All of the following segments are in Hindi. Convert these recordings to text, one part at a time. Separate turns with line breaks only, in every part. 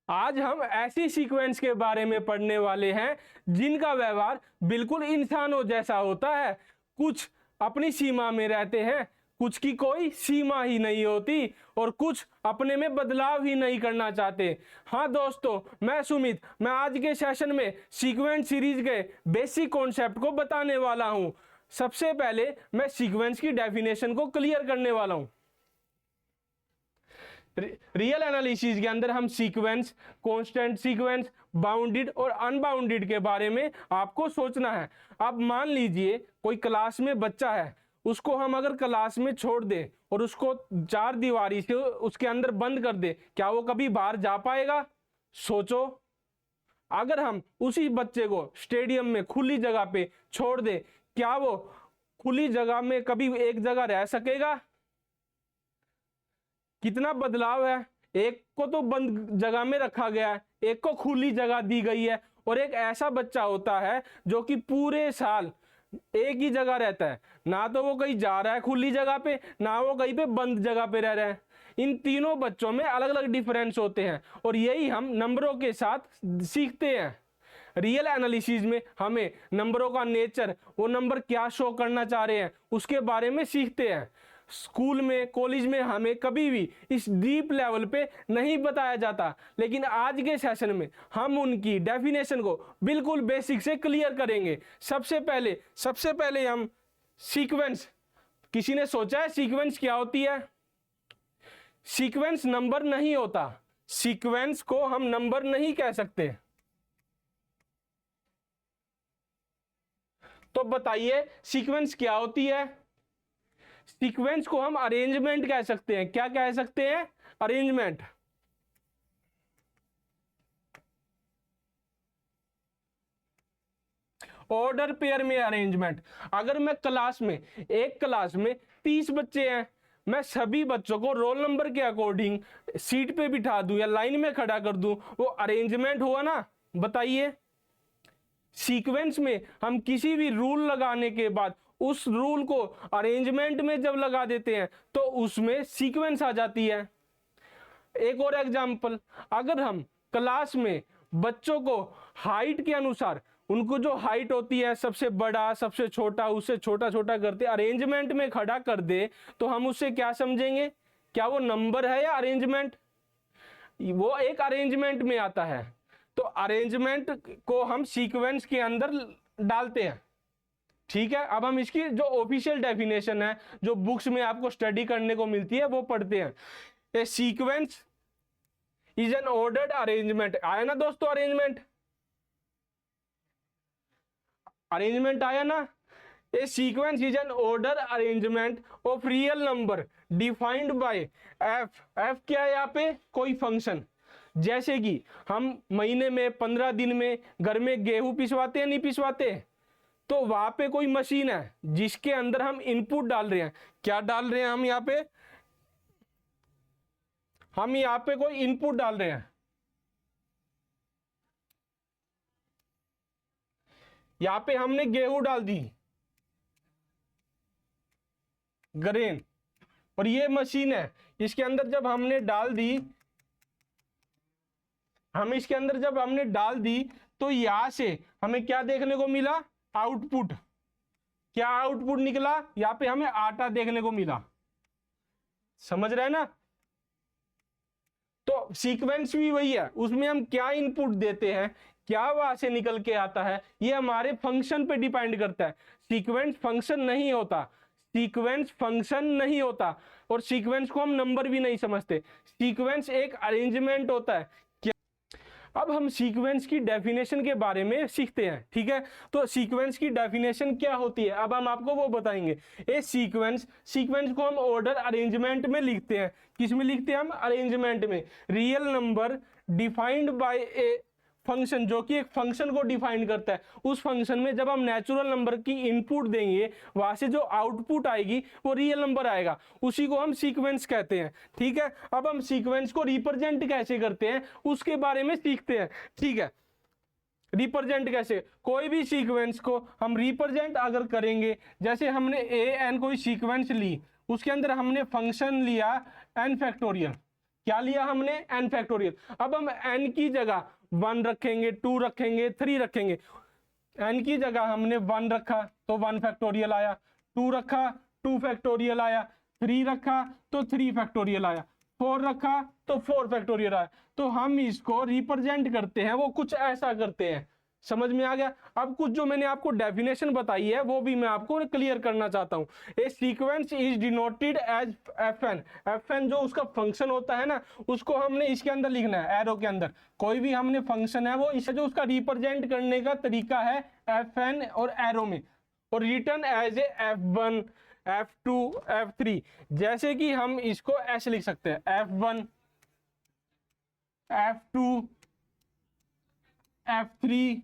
आज हम ऐसी सीक्वेंस के बारे में पढ़ने वाले हैं जिनका व्यवहार बिल्कुल इंसानों जैसा होता है। कुछ अपनी सीमा में रहते हैं, कुछ की कोई सीमा ही नहीं होती और कुछ अपने में बदलाव ही नहीं करना चाहते। हाँ दोस्तों, मैं सुमित, मैं आज के सेशन में सीक्वेंस सीरीज के बेसिक कॉन्सेप्ट को बताने वाला हूं। सबसे पहले मैं सीक्वेंस की डेफिनेशन को क्लियर करने वाला हूं। रियल एनालिसिस के अंदर हम सीक्वेंस, कांस्टेंट सीक्वेंस, बाउंडेड और अनबाउंडेड के बारे में आपको सोचना है। अब मान लीजिए कोई क्लास में बच्चा है, उसको हम अगर क्लास में छोड़ दें और उसको चार दीवारी से उसके अंदर बंद कर दे, क्या वो कभी बाहर जा पाएगा? सोचो। अगर हम उसी बच्चे को स्टेडियम में खुली जगह पे छोड़ दे, क्या वो खुली जगह में कभी एक जगह रह सकेगा? कितना बदलाव है। एक को तो बंद जगह में रखा गया है, एक को खुली जगह दी गई है। और एक ऐसा बच्चा होता है जो कि पूरे साल एक ही जगह रहता है, ना तो वो कहीं जा रहा है खुली जगह पे, ना वो कहीं पे बंद जगह पे रह रहा है। इन तीनों बच्चों में अलग अलग डिफरेंस होते हैं और यही हम नंबरों के साथ सीखते हैं। रियल एनालिसिस में हमें नंबरों का नेचर, वो नंबर क्या शो करना चाह रहे हैं, उसके बारे में सीखते हैं। स्कूल में, कॉलेज में हमें कभी भी इस डीप लेवल पे नहीं बताया जाता, लेकिन आज के सेशन में हम उनकी डेफिनेशन को बिल्कुल बेसिक से क्लियर करेंगे। सबसे पहले हम सीक्वेंस, किसी ने सोचा है सीक्वेंस क्या होती है? सीक्वेंस नंबर नहीं होता, सीक्वेंस को हम नंबर नहीं कह सकते। तो बताइए सीक्वेंस क्या होती है? सीक्वेंस को हम अरेंजमेंट कह सकते हैं। क्या कह सकते हैं? अरेंजमेंट। ऑर्डर पेयर में अरेंजमेंट। अगर मैं एक क्लास में 30 बच्चे हैं, मैं सभी बच्चों को रोल नंबर के अकॉर्डिंग सीट पे बिठा दूं या लाइन में खड़ा कर दूं, वो अरेंजमेंट हुआ ना? बताइए। सीक्वेंस में हम किसी भी रूल लगाने के बाद उस रूल को अरेंजमेंट में जब लगा देते हैं तो उसमें सीक्वेंस आ जाती है। एक और एग्जांपल, अगर हम क्लास में बच्चों को हाइट के अनुसार, उनको जो हाइट होती है, सबसे बड़ा, सबसे छोटा, उससे छोटा छोटा करते अरेंजमेंट में खड़ा कर दे, तो हम उससे क्या समझेंगे? क्या वो नंबर है या अरेंजमेंट? वो एक अरेंजमेंट में आता है। तो अरेंजमेंट को हम सीक्वेंस के अंदर डालते हैं। ठीक है, अब हम इसकी जो ऑफिशियल डेफिनेशन है, जो बुक्स में आपको स्टडी करने को मिलती है, वो पढ़ते हैं। A sequence is an ordered arrangement. आया ना दोस्तों? अरेंजमेंट आया ना? A sequence is an order arrangement of real number defined by f. F क्या है यहाँ पे? कोई फंक्शन। जैसे कि हम महीने में, 15 दिन में घर में गेहूं पिसवाते हैं, नहीं पिसवाते? तो वहां पे कोई मशीन है जिसके अंदर हम इनपुट डाल रहे हैं। क्या डाल रहे हैं हम यहाँ पे? हम यहाँ पे कोई इनपुट डाल रहे हैं। यहाँ पे हमने गेहूं डाल दी, ग्रेन, और ये मशीन है। इसके अंदर जब हमने डाल दी, तो यहां से हमें क्या देखने को मिला? आउटपुट। क्या आउटपुट निकला? यहां पे हमें आटा देखने को मिला। समझ रहे हैं ना? तो सीक्वेंस भी वही है, उसमें हम क्या इनपुट देते हैं, क्या वहां से निकल के आता है, ये हमारे फंक्शन पे डिपेंड करता है। सीक्वेंस फंक्शन नहीं होता, और सीक्वेंस को हम नंबर भी नहीं समझते। सीक्वेंस एक अरेंजमेंट होता है। अब हम सीक्वेंस की डेफिनेशन के बारे में सीखते हैं। ठीक है, तो सीक्वेंस की डेफिनेशन क्या होती है, अब हम आपको वो बताएंगे। ए सीक्वेंस को हम ऑर्डर अरेंजमेंट में लिखते हैं। किस में लिखते हैं हम? अरेंजमेंट में। Real number defined by a function, जो कि एक फंक्शन को डिफाइन करता है। उस फंक्शन में जब हम नेचुरल नंबर की इनपुट देंगे, वहां से जो आउटपुट आएगी वो रियल नंबर आएगा, उसी को हम सीक्वेंस कहते हैं। ठीक है, अब हम सीक्वेंस को रिप्रेजेंट कैसे करते हैं उसके बारे में सीखते हैं। ठीक है, रिप्रेजेंट कैसे? कोई भी सीक्वेंस को हम रिप्रेजेंट अगर करेंगे, जैसे हमने ए एन कोई सीक्वेंस ली, उसके अंदर हमने फंक्शन लिया n फैक्टोरियल। क्या लिया हमने, n फैक्टोरियल। अब हम n की जगह 1 रखेंगे, 2 रखेंगे, 3 रखेंगे। n की जगह हमने 1 रखा तो 1 फैक्टोरियल आया, 2 रखा 2 फैक्टोरियल आया, 3 रखा तो 3 फैक्टोरियल आया, 4 रखा तो 4 फैक्टोरियल आया। तो हम इसको रिप्रेजेंट करते हैं, वो कुछ ऐसा करते हैं। समझ में आ गया। अब कुछ जो मैंने आपको डेफिनेशन बताई है वो भी मैं आपको क्लियर करना चाहता हूं। A sequence is denoted as fn। fn जो उसका फंक्शन होता है ना, उसको हमने इसके अंदर लिखना है, एरो के अंदर। कोई भी हमने फंक्शन है वो इसे जो उसका रिप्रेजेंट करने का तरीका है fn और एरो में, और return as a f1 f2 f3। जैसे कि हम इसको ऐसे लिख सकते हैं, f1 f2 f3,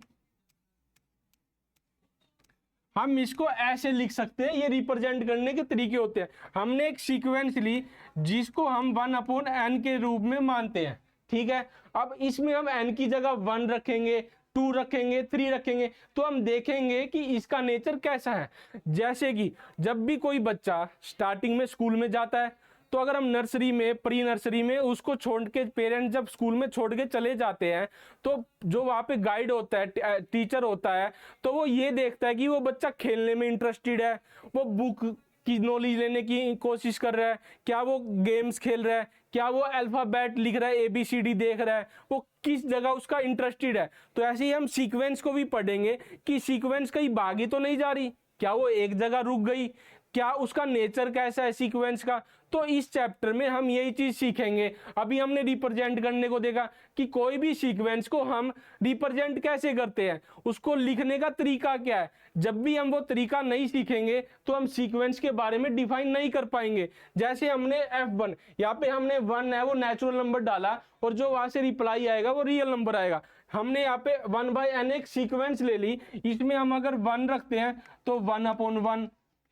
हम इसको ऐसे लिख सकते हैं। ये रिप्रेजेंट करने के तरीके होते हैं। हमने एक सीक्वेंस ली जिसको हम 1/n के रूप में मानते हैं, ठीक है। अब इसमें हम n की जगह 1 रखेंगे, 2 रखेंगे, 3 रखेंगे, तो हम देखेंगे कि इसका नेचर कैसा है। जैसे कि जब भी कोई बच्चा स्टार्टिंग में स्कूल में जाता है, तो अगर हम नर्सरी में, प्री नर्सरी में उसको छोड़ के, पेरेंट्स जब स्कूल में छोड़ के चले जाते हैं, तो जो वहाँ पे गाइड होता है, टीचर होता है, तो वो ये देखता है कि वो बच्चा खेलने में इंटरेस्टेड है, वो बुक की नॉलेज लेने की कोशिश कर रहा है, क्या वो गेम्स खेल रहा है, क्या वो अल्फाबेट लिख रहा है, ABCD देख रहा है, वो किस जगह उसका इंटरेस्टेड है। तो ऐसे ही हम सीक्वेंस को भी पढ़ेंगे कि सीक्वेंस कहीं भागी तो नहीं जा रही, क्या वो एक जगह रुक गई, क्या उसका नेचर कैसा है सीक्वेंस का। तो इस चैप्टर में हम यही चीज सीखेंगे। अभी हमने रिप्रेजेंट करने को देखा कि कोई भी सीक्वेंस को हम रिप्रेजेंट कैसे करते हैं, उसको लिखने का तरीका क्या है। जब भी हम वो तरीका नहीं सीखेंगे तो हम सीक्वेंस के बारे में डिफाइन नहीं कर पाएंगे। जैसे हमने f1, यहाँ पे हमने 1 है वो नेचुरल नंबर डाला, और जो वहां से रिप्लाई आएगा वो रियल नंबर आएगा। हमने यहाँ पे 1/n एक सीक्वेंस ले ली, इसमें हम अगर 1 रखते हैं तो 1/1,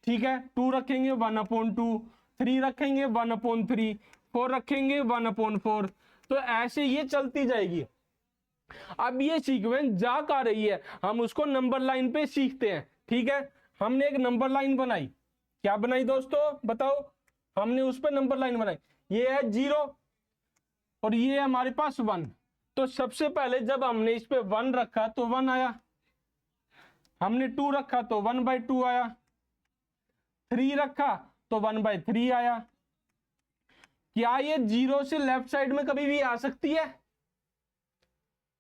ठीक है, 2 रखेंगे 1/2, 3 रखेंगे 1/3, 4 रखेंगे 1/4। तो ऐसे ये चलती जाएगी। अब ये सीक्वेंस जा का रही है, हम उसको नंबर लाइन पे सीखते हैं, ठीक है। हमने एक नंबर लाइन बनाई, क्या बनाई दोस्तों बताओ, हमने उस पर नंबर लाइन बनाई। ये है 0 और ये है हमारे पास 1। तो सबसे पहले जब हमने इस पे 1 रखा तो 1 आया, हमने 2 रखा तो 1/2 आया, 3 रखा तो 1/3 आया। क्या ये 0 से लेफ्ट साइड में कभी भी आ सकती है?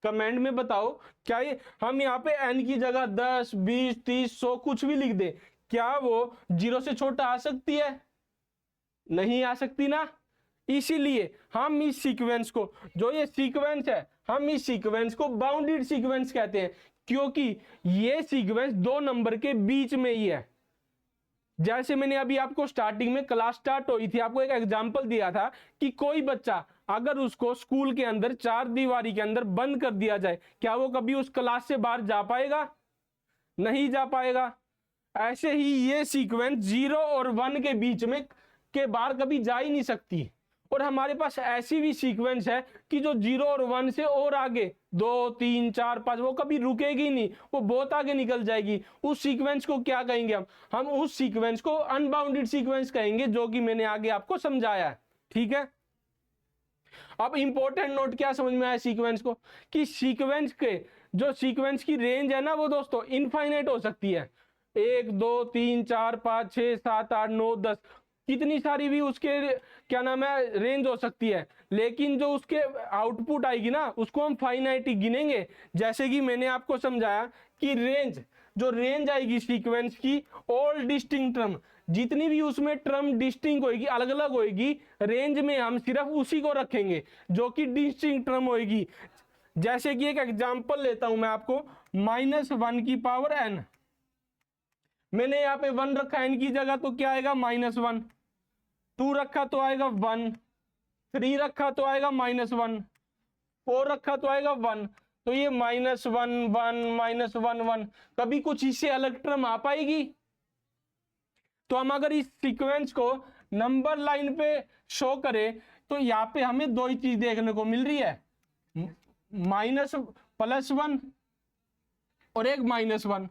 कमेंट में बताओ। क्या ये हम यहाँ पे n की जगह 10, 20, 30, 100 कुछ भी लिख दे, क्या वो 0 से छोटा आ सकती है? नहीं आ सकती ना। इसीलिए हम इस सीक्वेंस को, जो ये सीक्वेंस है, हम इस सीक्वेंस को बाउंडेड सीक्वेंस कहते हैं, क्योंकि ये सीक्वेंस 2 नंबर के बीच में ही है। जैसे मैंने अभी आपको स्टार्टिंग में क्लास स्टार्ट हुई थी, आपको एक एग्जांपल दिया था कि कोई बच्चा अगर उसको स्कूल के अंदर 4 दीवारी के अंदर बंद कर दिया जाए, क्या वो कभी उस क्लास से बाहर जा पाएगा? नहीं जा पाएगा। ऐसे ही ये सीक्वेंस 0 और 1 के बीच में के बाहर कभी जा ही नहीं सकती। और हमारे पास ऐसी भी सीक्वेंस है कि जो 0 और 1 से और आगे 2, 3, 4, 5 वो कभी रुकेगी नहीं, वो बहुत आगे निकल जाएगी। उस सीक्वेंस को क्या कहेंगे हम उस सीक्वेंस को अनबाउंडेड सीक्वेंस कहेंगे, जो कि मैंने आगे आपको समझाया है, ठीक है। अब इंपॉर्टेंट नोट क्या समझ में आया सीक्वेंस को, कि सीक्वेंस के जो सीक्वेंस की रेंज है ना वो दोस्तों इनफाइनाइट हो सकती है। 1, 2, 3, 4, 5, 6, 7, 8, 9, 10 कितनी सारी भी उसके क्या नाम है रेंज हो सकती है, लेकिन जो उसके आउटपुट आएगी ना उसको हम फाइनाइट गिनेंगे। जैसे कि मैंने आपको समझाया कि जो रेंज आएगी सीक्वेंस की, ऑल डिस्टिंक्ट टर्म, जितनी भी उसमें टर्म डिस्टिंक्ट होगी, अलग अलग होगी, रेंज में हम सिर्फ उसी को रखेंगे जो कि डिस्टिंक्ट टर्म होगी। जैसे कि एक एग्जांपल लेता हूं मैं आपको, -1 की पावर n, मैंने यहाँ पे 1 रखा n की जगह तो क्या आएगा -1, 2 रखा तो आएगा 1, 3 रखा तो आएगा -1, 4 रखा तो आएगा 1। तो ये -1, 1, -1, 1, कभी कुछ इससे अलग टर्म आ पाएगी? तो हम अगर इस सीक्वेंस को नंबर लाइन पे शो करें तो यहाँ पे हमें 2 ही चीज देखने को मिल रही है, +1 और एक -1।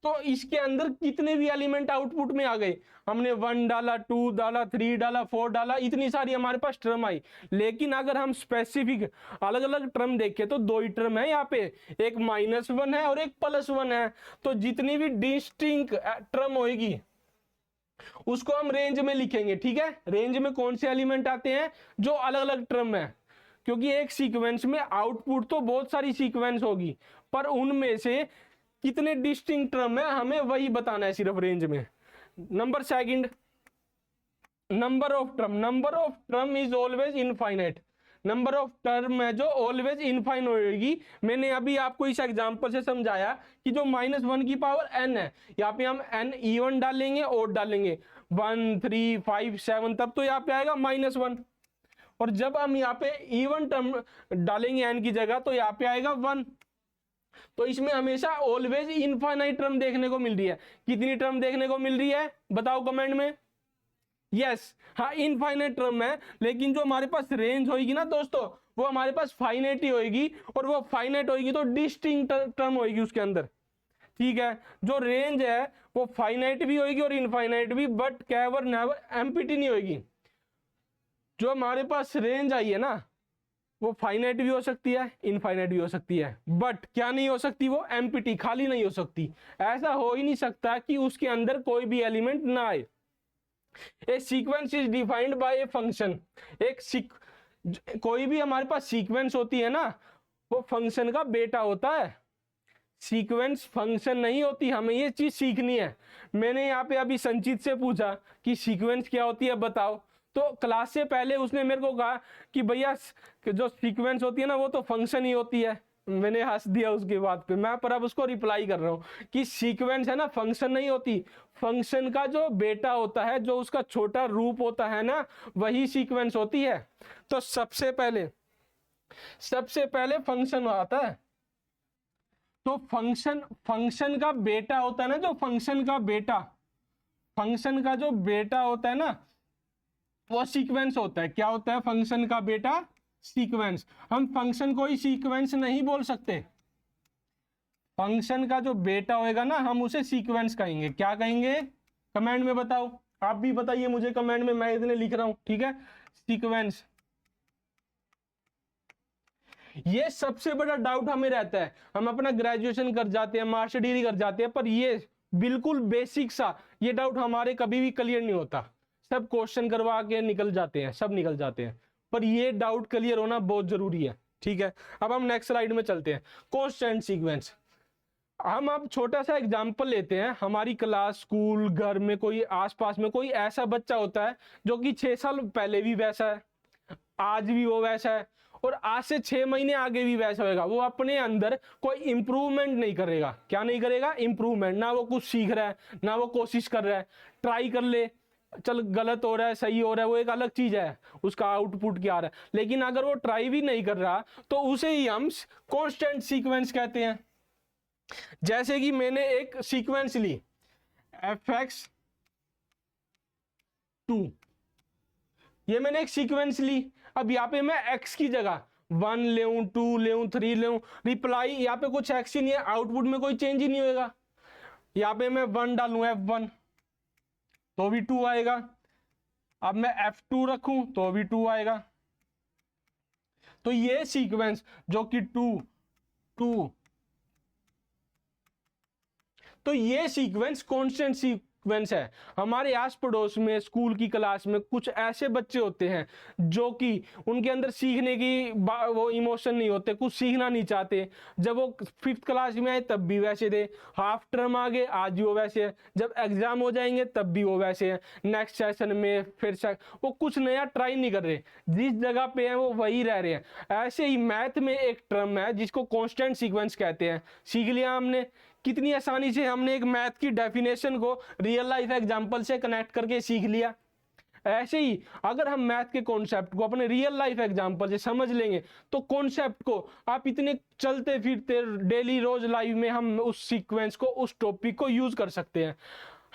तो इसके अंदर कितने भी एलिमेंट आउटपुट में आ गए, हमने 1 डाला, 2 डाला, 3 डाला, 4 डाला, इतनी सारी हमारे पास टर्म आई। लेकिन अगर हम स्पेसिफिक अलग अलग टर्म देखें तो 2 ही टर्म है यहाँ पे, एक -1 है और एक +1 है। तो जितनी भी डिस्टिंक्ट टर्म होगी उसको हम रेंज में लिखेंगे, ठीक है। रेंज में कौन से एलिमेंट आते हैं, जो अलग अलग टर्म है, क्योंकि एक सीक्वेंस में आउटपुट तो बहुत सारी सीक्वेंस होगी, पर उनमें से कितने डिस्टिंक्ट टर्म है हमें वही बताना है सिर्फ रेंज में। Number second, number of term is always infinite. Number of term है जो ऑलवेज इनफाइनाइट होगी। मैंने अभी आपको इस एग्जांपल से समझाया कि जो -1 की पावर n है, यहाँ पे हम n इवन डालेंगे और डालेंगे 1 3 5 7, तब तो यहाँ पे आएगा -1। और जब हम यहाँ पे इवन टर्म डालेंगे n की जगह तो यहाँ पे आएगा 1। तो इसमें हमेशा ऑलवेज इनफाइनाइट टर्म देखने को मिल रही है। कितनी टर्म देखने को मिल रही है बताओ कमेंट में। यस, हाँ इनफाइनाइट टर्म है, लेकिन जो हमारे पास रेंज होगी ना दोस्तों, वो हमारे पास फाइनाइट ही होगी, और वो फाइनाइट होगी तो डिस्टिंक्ट टर्म होगी उसके अंदर, ठीक है। जो रेंज है वो फाइनाइट भी होगी और इनफाइनाइट भी, बट कैवर नेवर एम्प्टी नहीं होगी। जो हमारे पास रेंज आई है ना, वो फाइनाइट भी हो सकती है, इनफाइनाइट भी हो सकती है, बट क्या नहीं हो सकती, वो एम्प्टी खाली नहीं हो सकती। ऐसा हो ही नहीं सकता कि उसके अंदर कोई भी एलिमेंट ना आए। A sequence is defined by a function. कोई भी हमारे पास सीक्वेंस होती है ना, वो फंक्शन का बेटा होता है। सीक्वेंस फंक्शन नहीं होती, हमें ये चीज सीखनी है। मैंने यहाँ पे अभी संचित से पूछा कि सीक्वेंस क्या होती है बताओ, तो क्लास से पहले उसने मेरे को कहा कि भैया जो सीक्वेंस होती है ना वो तो फंक्शन ही होती है। मैंने हंस दिया उसके बाद पे, मैं पर अब उसको रिप्लाई कर रहा हूँ कि सीक्वेंस है ना फंक्शन नहीं होती, फंक्शन का जो बेटा होता है, जो उसका छोटा रूप होता है ना, वही सीक्वेंस होती है। तो सबसे पहले फंक्शन आता है। तो फंक्शन का बेटा होता है ना, जो फंक्शन का जो बेटा होता है ना, वो सीक्वेंस होता है। क्या होता है फंक्शन का बेटा? सीक्वेंस। हम फंक्शन को ही सीक्वेंस नहीं बोल सकते, फंक्शन का जो बेटा होएगा ना हम उसे सीक्वेंस कहेंगे। क्या कहेंगे कमेंट में बताओ, आप भी बताइए मुझे कमेंट में, मैं इतने लिख रहा हूं, ठीक है। सीक्वेंस। ये सबसे बड़ा डाउट हमें रहता है, हम अपना ग्रेजुएशन कर जाते हैं, मास्टर डिग्री कर जाते हैं, पर ये बिल्कुल बेसिक सा ये डाउट हमारे कभी भी क्लियर नहीं होता। सब क्वेश्चन करवा के निकल जाते हैं, सब निकल जाते हैं, पर ये डाउट क्लियर होना बहुत जरूरी है, ठीक है। अब हम नेक्स्ट स्लाइड में चलते हैं। Constant sequence. हम अब छोटा सा एग्जांपल लेते हैं। हमारी क्लास, स्कूल, घर में कोई आसपास में कोई ऐसा बच्चा होता है जो कि 6 साल पहले भी वैसा है, आज भी वो वैसा है, और आज से 6 महीने आगे भी वैसा होगा। वो अपने अंदर कोई इंप्रूवमेंट नहीं करेगा। क्या नहीं करेगा? इंप्रूवमेंट। ना वो कुछ सीख रहा है, ना वो कोशिश कर रहा है। ट्राई कर ले, चल गलत हो रहा है, सही हो रहा है, वो एक अलग चीज है, उसका आउटपुट क्या आ रहा है। लेकिन अगर वो ट्राई भी नहीं कर रहा तो उसे ही हम कांस्टेंट सीक्वेंस कहते हैं। जैसे कि मैंने एक सीक्वेंस ली fx2, ये मैंने एक सीक्वेंस ली। अब यहाँ पे मैं x की जगह 1 ले, 2 ले, 3 ले, रिप्लाई यहाँ पे कुछ x ही नहीं है, आउटपुट में कोई चेंज ही नहीं होगा। यहाँ पे मैं 1 डालूं f1 तो भी 2 आएगा। अब मैं f2 रखूं तो भी 2 आएगा। तो ये सीक्वेंस जो कि 2 2, तो ये सीक्वेंस कांस्टेंट सीक्वेंस है। हमारे आस पड़ोस में, स्कूल की क्लास में कुछ ऐसे बच्चे होते हैं जो कि उनके अंदर सीखने की वो इमोशन नहीं होते, कुछ सीखना नहीं चाहते। जब वो 5th क्लास में आए तब भी वैसे थे, हाफ टर्म आ गए आज भी वो वैसे है, जब एग्जाम हो जाएंगे तब भी वो वैसे हैं, नेक्स्ट सेशन में फिर वो कुछ नया ट्राई नहीं कर रहे, जिस जगह पे हैं वो वही रह रहे हैं। ऐसे ही मैथ में एक टर्म है जिसको कांस्टेंट सीक्वेंस कहते हैं। सीख लिया हमने, कितनी आसानी से हमने एक मैथ की डेफिनेशन को रियल लाइफ एग्जांपल से कनेक्ट करके सीख लिया। ऐसे ही अगर हम मैथ के कॉन्सेप्ट को अपने रियल लाइफ एग्जांपल से समझ लेंगे तो कॉन्सेप्ट को आप इतने चलते फिरते डेली रोज लाइफ में हम उस सीक्वेंस को, उस टॉपिक को यूज कर सकते हैं।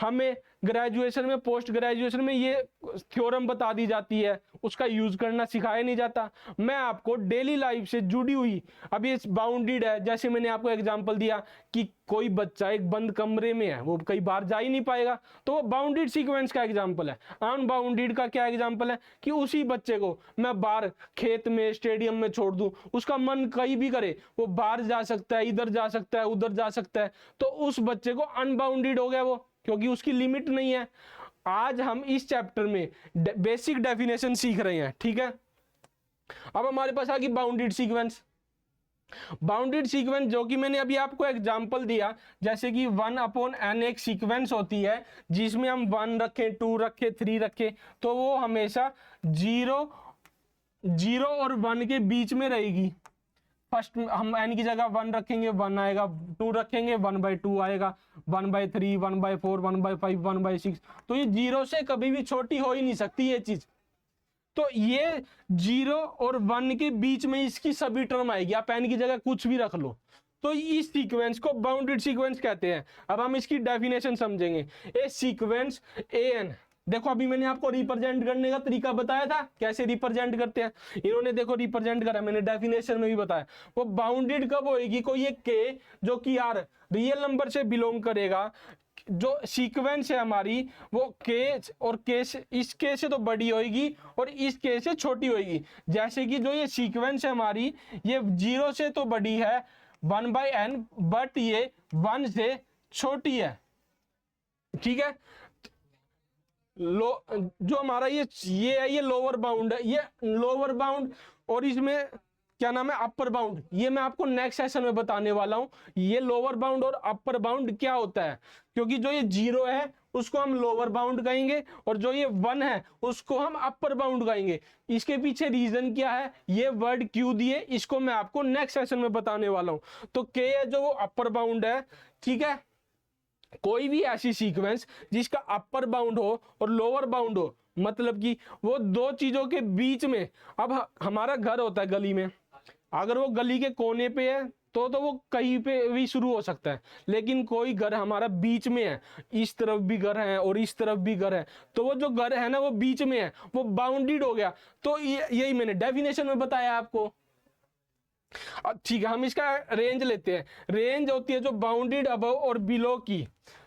हमें ग्रेजुएशन में, पोस्ट ग्रेजुएशन में ये थ्योरम बता दी जाती है, उसका यूज करना सिखाया नहीं जाता। मैं आपको डेली लाइफ से जुड़ी हुई, अब ये बाउंडेड है, जैसे मैंने आपको एग्जांपल दिया कि कोई बच्चा एक बंद कमरे में है, वो कई बार जा ही नहीं पाएगा, तो वो बाउंडेड सीक्वेंस का एग्जांपल है। अनबाउंडेड का क्या एग्जांपल है कि उसी बच्चे को मैं बाहर खेत में, स्टेडियम में छोड़ दूं, उसका मन कहीं भी करे, वो बाहर जा सकता है, इधर जा सकता है, उधर जा सकता है, तो उस बच्चे को अनबाउंडेड हो गया वो, क्योंकि उसकी लिमिट नहीं है। आज हम इस चैप्टर में बेसिक डेफिनेशन सीख रहे हैं, ठीक है। अब हमारे पास आ गई बाउंडेड सीक्वेंस। बाउंडेड सीक्वेंस जो कि मैंने अभी आपको एग्जांपल दिया, जैसे कि 1/n एक सीक्वेंस होती है जिसमें हम 1 रखें, 2 रखें, 3 रखें, तो वो हमेशा 0 और 1 के बीच में रहेगी। फर्स्ट हम n की जगह 1 रखेंगे, 1 आएगा, 2 रखेंगे, 1/2 आएगा, 1/3, 1/4, 1/5, 1/6, तो ये 0 से कभी भी छोटी हो ही नहीं सकती ये चीज। तो ये 0 और 1 के बीच में इसकी सभी टर्म आएगी, आप n की जगह कुछ भी रख लो, तो इस सीक्वेंस को बाउंडेड सीक्वेंस कहते हैं। अब हम इसकी डेफिनेशन समझेंगे। ए सीक्वेंस an, देखो अभी मैंने आपको रिप्रेजेंट करने का तरीका बताया था, कैसे रिप्रेजेंट करते हैं, इन्होंने देखो रिप्रेजेंट करा, मैंने डेफिनेशन में भी बताया। वो बाउंडेड कब होएगी, कोई एक के जो कि यार रियल नंबर से बिलोंग करेगा, जो सीक्वेंस है हमारी वो के और के से, इस के से तो बड़ी होगी और इस के से छोटी होगी। जैसे कि जो ये सीक्वेंस है हमारी, ये 0 से तो बड़ी है 1/n, बट ये 1 से छोटी है, ठीक है। जो हमारा ये है, ये लोअर बाउंड है, ये लोअर बाउंड, और इसमें क्या नाम है, अपर बाउंड। ये मैं आपको नेक्स्ट सेशन में बताने वाला हूं, ये लोअर बाउंड और अपर बाउंड क्या होता है, क्योंकि जो ये 0 है उसको हम लोअर बाउंड कहेंगे और जो ये 1 है उसको हम अपर बाउंड कहेंगे। इसके पीछे रीजन क्या है, ये वर्ड क्यों दिए, इसको मैं आपको नेक्स्ट सेशन में बताने वाला हूं। तो के है जो वो अपर बाउंड है, ठीक है। कोई भी ऐसी सीक्वेंस जिसका अपर बाउंड हो और लोअर बाउंड हो, मतलब कि वो दो चीजों के बीच में, अब हमारा घर होता है गली में, अगर वो गली के कोने पे है तो वो कहीं पे भी शुरू हो सकता है, लेकिन कोई घर हमारा बीच में है, इस तरफ भी घर है और इस तरफ भी घर है, तो वो जो घर है ना वो बीच में है, वो बाउंडेड हो गया। तो यही मैंने डेफिनेशन में बताया आपको। ठीक है, हम इसका रेंज लेते हैं। रेंज होती है जो बाउंडेड अबव और बिलो की,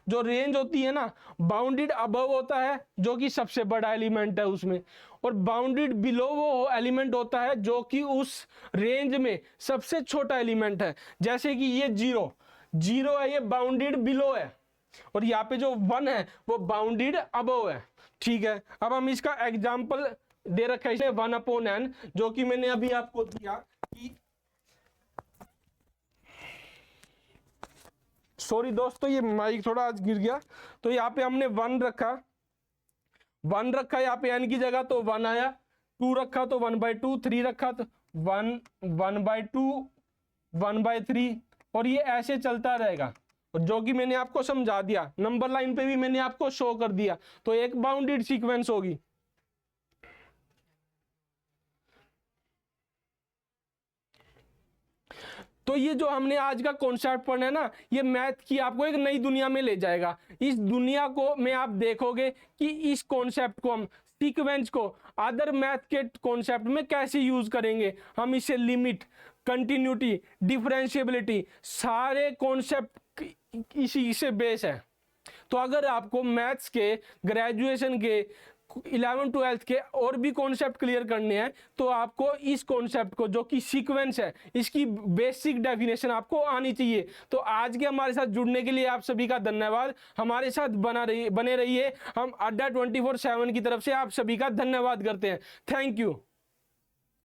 जो रेंज होती है ना, बाउंडेड अबव होता है जो कि सबसे बड़ा एलिमेंट है उसमें, और बाउंडेड बिलो वो एलिमेंट होता है जो कि उस रेंज में सबसे छोटा एलिमेंट है। जैसे कि ये 0 है, ये बाउंडेड बिलो है, और यहाँ पे जो 1 है वो बाउंडेड अबव है, ठीक है। अब हम इसका एग्जाम्पल दे रखा है 1/n, जो कि मैंने अभी आपको दिया कि, सॉरी दोस्तों ये माइक थोड़ा आज गिर गया, तो यहाँ पे हमने 1 रखा यहाँ पे n की जगह तो 1 आया, 2 रखा तो 1/2, 3 रखा तो 1/2, 1/3, और ये ऐसे चलता रहेगा, जो कि मैंने आपको समझा दिया, नंबर लाइन पे भी मैंने आपको शो कर दिया। तो एक बाउंडेड सीक्वेंस होगी। तो ये जो हमने आज का कॉन्सेप्ट पढ़ा है ना, ये मैथ की आपको एक नई दुनिया में ले जाएगा। इस दुनिया को में आप देखोगे कि इस कॉन्सेप्ट को, हम सीक्वेंस को अदर मैथ के कॉन्सेप्ट में कैसे यूज करेंगे। हम इसे लिमिट, कंटिन्यूटी, डिफरेंशिएबिलिटी, सारे कॉन्सेप्ट इसी से बेस है। तो अगर आपको मैथ्स के ग्रेजुएशन के 11th-12th के और भी कॉन्सेप्ट क्लियर करने हैं, तो आपको इस कॉन्सेप्ट को, जो कि सीक्वेंस है, इसकी बेसिक डेफिनेशन आपको आनी चाहिए। तो आज के हमारे साथ जुड़ने के लिए आप सभी का धन्यवाद। हमारे साथ बने रहिए। हम अड्डा 24/7 की तरफ से आप सभी का धन्यवाद करते हैं। Thank you.